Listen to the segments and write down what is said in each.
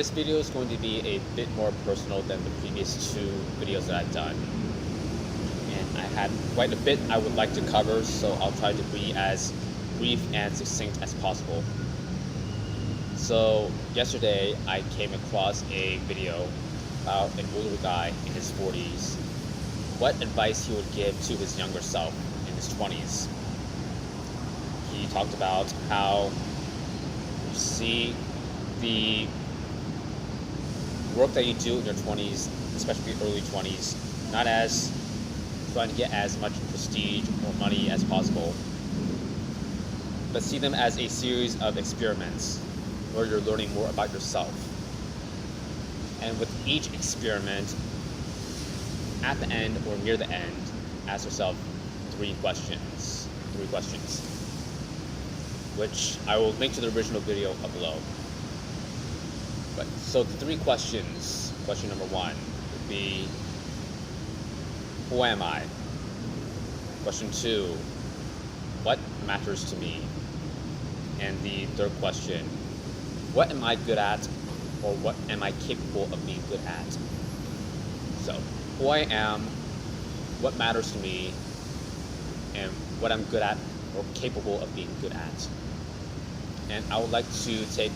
This video is going to be a bit more personal than the previous two videos that I've done. And I had quite a bit I would like to cover, so I'll try to be as brief and succinct as possible. So yesterday I came across a video about an older guy in his 40s, what advice he would give to his younger self in his 20s. He talked about how you see the work that you do in your 20s, especially early 20s, not as trying to get as much prestige or money as possible, but see them as a series of experiments where you're learning more about yourself. And with each experiment, at the end or near the end, ask yourself three questions, which I will link to the original video up below. So the three questions, question number one would be, who am I? Question two, what matters to me? And the third question, what am I good at, or what am I capable of being good at? So, who I am, what matters to me, and what I'm good at or capable of being good at. And I would like to take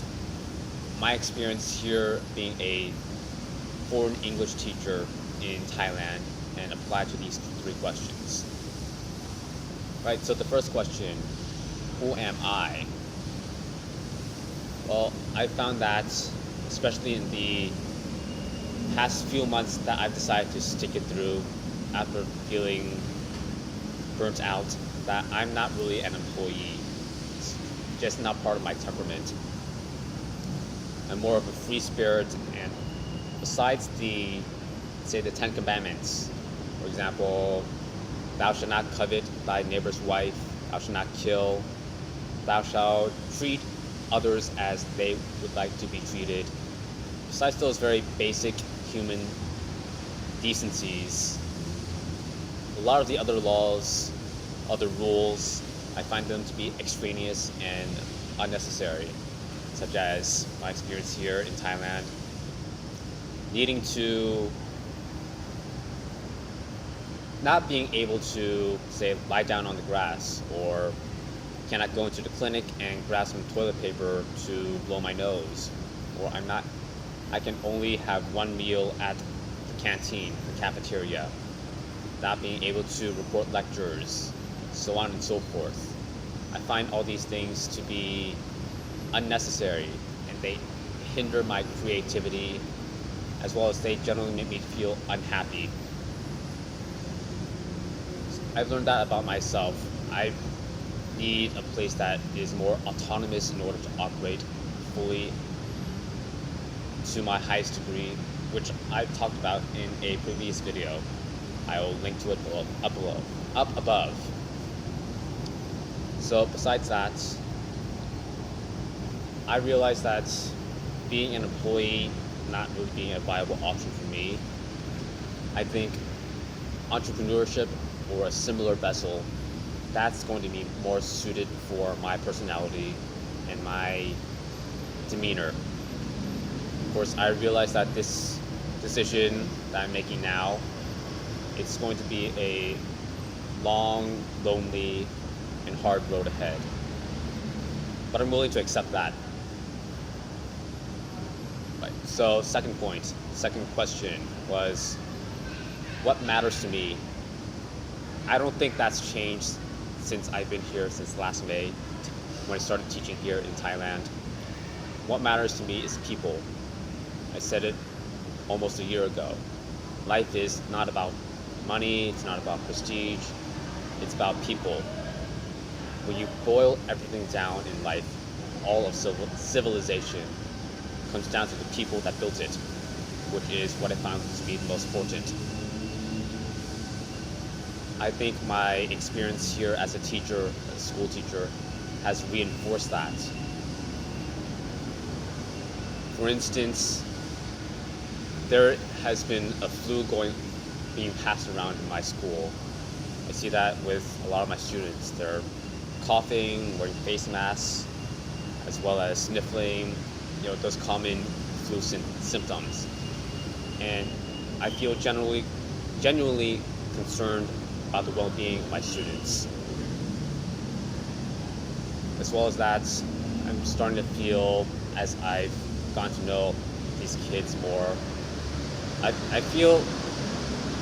my experience here being a foreign English teacher in Thailand and apply to these three questions. Right, so the first question, who am I? Well, I found that, especially in the past few months that I've decided to stick it through after feeling burnt out, that I'm not really an employee. It's just not part of my temperament. I'm more of a free spirit, and besides the 10 Commandments, for example, thou shalt not covet thy neighbor's wife, thou shalt not kill, thou shalt treat others as they would like to be treated. Besides those very basic human decencies, a lot of the other laws, other rules, I find them to be extraneous and unnecessary, such as my experience here in Thailand, needing to not being able to, say, lie down on the grass, or cannot go into the clinic and grab some toilet paper to blow my nose, or I can only have one meal at the canteen, the cafeteria, not being able to report lectures, so on and so forth. I find all these things to be unnecessary, and they hinder my creativity, as well as they generally make me feel unhappy. I've learned that about myself. I need a place that is more autonomous in order to operate fully to my highest degree, which I've talked about in a previous video. I will link to it up above. So besides that, I realized that being an employee not really being a viable option for me. I think entrepreneurship or a similar vessel, that's going to be more suited for my personality and my demeanor. Of course, I realize that this decision that I'm making now, it's going to be a long, lonely, and hard road ahead. But I'm willing to accept that. Right. So second question was, what matters to me? I don't think that's changed since I've been here since last May, when I started teaching here in Thailand. What matters to me is people. I said it almost a year ago. Life is not about money, it's not about prestige, it's about people. When you boil everything down in life, all of civilization comes down to the people that built it, which is what I found to be the most important. I think my experience here as a teacher, a school teacher, has reinforced that. For instance, there has been a flu being passed around in my school. I see that with a lot of my students. They're coughing, wearing face masks, as well as sniffling, those common flu flu symptoms. And I feel genuinely concerned about the well-being of my students. As well as that, I'm starting to feel, as I've gotten to know these kids more, I feel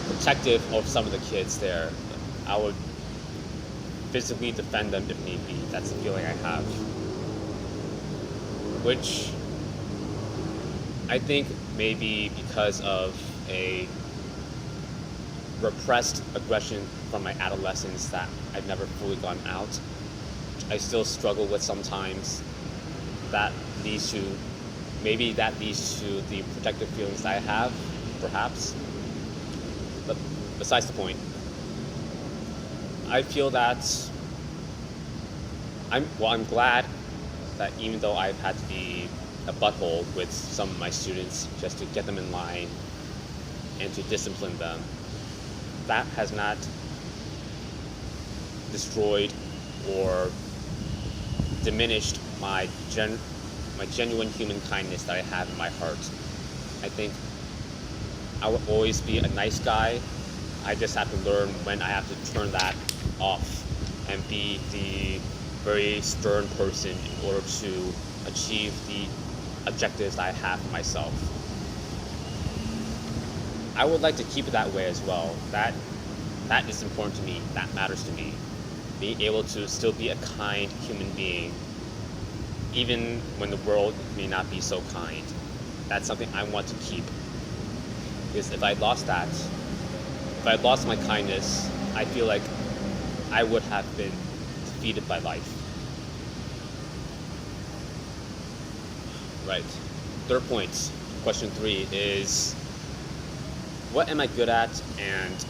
protective of some of the kids there. I would physically defend them if need be. That's the feeling I have. Which I think may be because of a repressed aggression from my adolescence that I've never fully gotten out. I still struggle with sometimes. That leads to the protective feelings that I have, perhaps. But besides the point, I feel that I'm glad that even though I've had to be a butthole with some of my students just to get them in line and to discipline them, that has not destroyed or diminished my genuine human kindness that I have in my heart. I think I will always be a nice guy. I just have to learn when I have to turn that off and be the very stern person in order to achieve the objectives that I have for myself. I would like to keep it that way as well. That is important to me. That matters to me. Being able to still be a kind human being, even when the world may not be so kind. That's something I want to keep. Because if I lost my kindness, I feel like I would have been defeated by life. Right. Third point, question 3 is, what am I good at and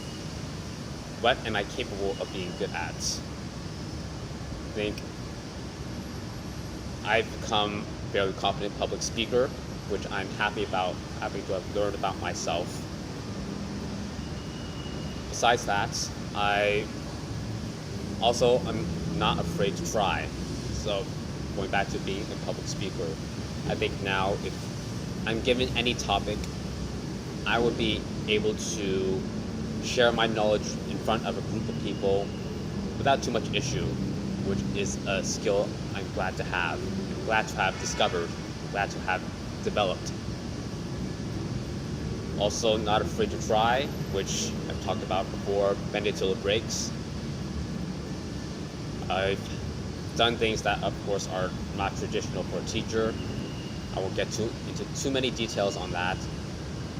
what am I capable of being good at? I think I've become a fairly confident public speaker, which I'm happy to have learned about myself. Besides that, I'm not afraid to try. So going back to being a public speaker, I think now if I'm given any topic, I would be able to share my knowledge in front of a group of people without too much issue, which is a skill I'm glad to have, glad to have discovered, glad to have developed. Also not afraid to try, which I've talked about before, bend it till it breaks. I've done things that of course are not traditional for a teacher. I won't get into too many details on that.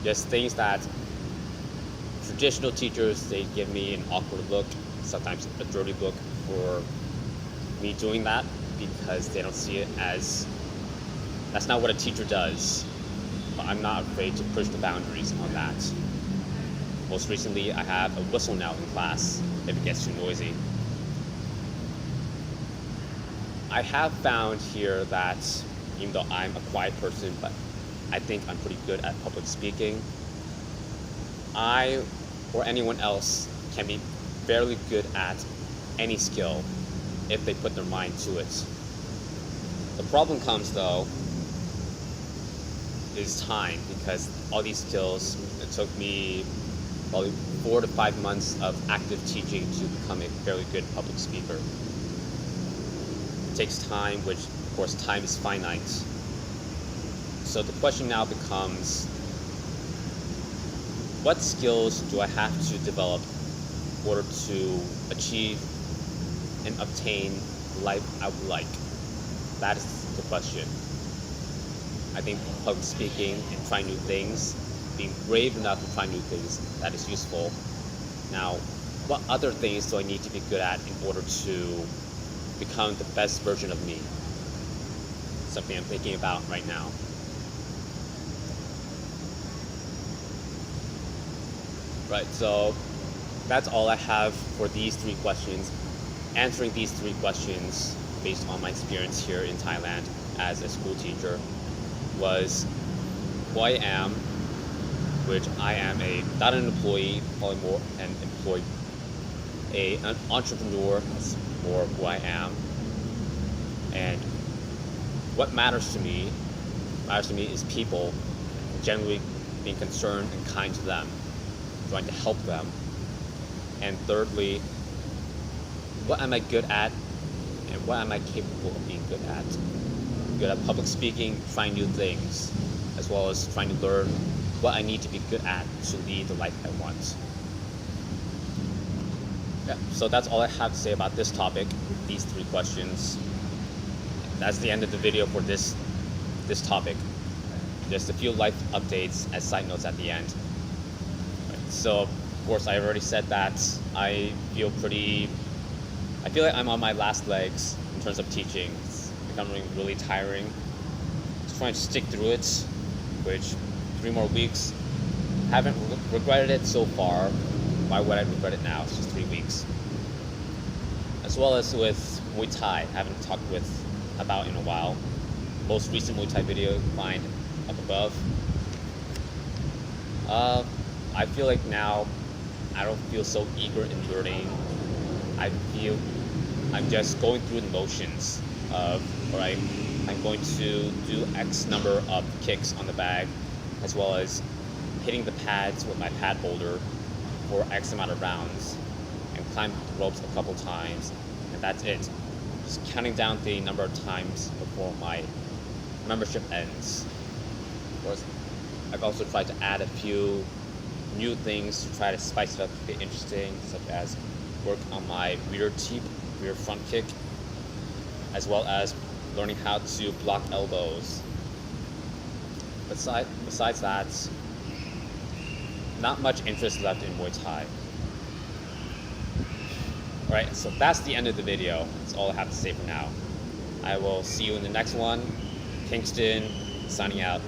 Just things that traditional teachers, they give me an awkward look, sometimes a dirty look for me doing that, because they don't see it as, that's not what a teacher does. But I'm not afraid to push the boundaries on that. Most recently, I have a whistle now in class if it gets too noisy. I have found here that even though I'm a quiet person, but I think I'm pretty good at public speaking, I or anyone else can be fairly good at any skill if they put their mind to it. The problem comes though is time, because all these skills, it took me probably 4 to 5 months of active teaching to become a fairly good public speaker. It takes time, which of course time is finite. So the question now becomes, what skills do I have to develop in order to achieve and obtain the life I would like? That is the question. I think public speaking and trying new things, being brave enough to try new things, that is useful. Now, what other things do I need to be good at in order to become the best version of me? Something I'm thinking about right now. Right, so that's all I have for these 3 questions. Answering these 3 questions based on my experience here in Thailand as a school teacher was who I am, which I am not an employee, probably more an employee, an entrepreneur. That's more who I am. And what matters to me is people, generally being concerned and kind to them, trying to help them. And thirdly, what am I good at and what am I capable of being good at? Good at public speaking, trying new things, as well as trying to learn what I need to be good at to lead the life I want. Yeah, so that's all I have to say about this topic, these 3 questions. That's the end of the video for this topic. Just a few life updates as side notes at the end. Right, so, of course, I already said that I feel like I'm on my last legs in terms of teaching. It's becoming really tiring. Just trying to stick through it, which 3 more weeks. Haven't regretted it so far. Why would I regret it now? It's just 3 weeks. As well as with Muay Thai, haven't talked about in a while. Most recent Muay Thai video you can find up above. I feel like now I don't feel so eager in learning. I feel I'm just going through the motions of, alright, I'm going to do X number of kicks on the bag, as well as hitting the pads with my pad holder for X amount of rounds, and climb the ropes a couple times, and that's it. Just counting down the number of times before my membership ends. Of course, I've also tried to add a few new things to try to spice it up a bit interesting, such as work on my rear front kick, as well as learning how to block elbows. Besides that, not much interest left in Muay Thai. Alright, so that's the end of the video. That's all I have to say for now. I will see you in the next one. Kingston, signing out.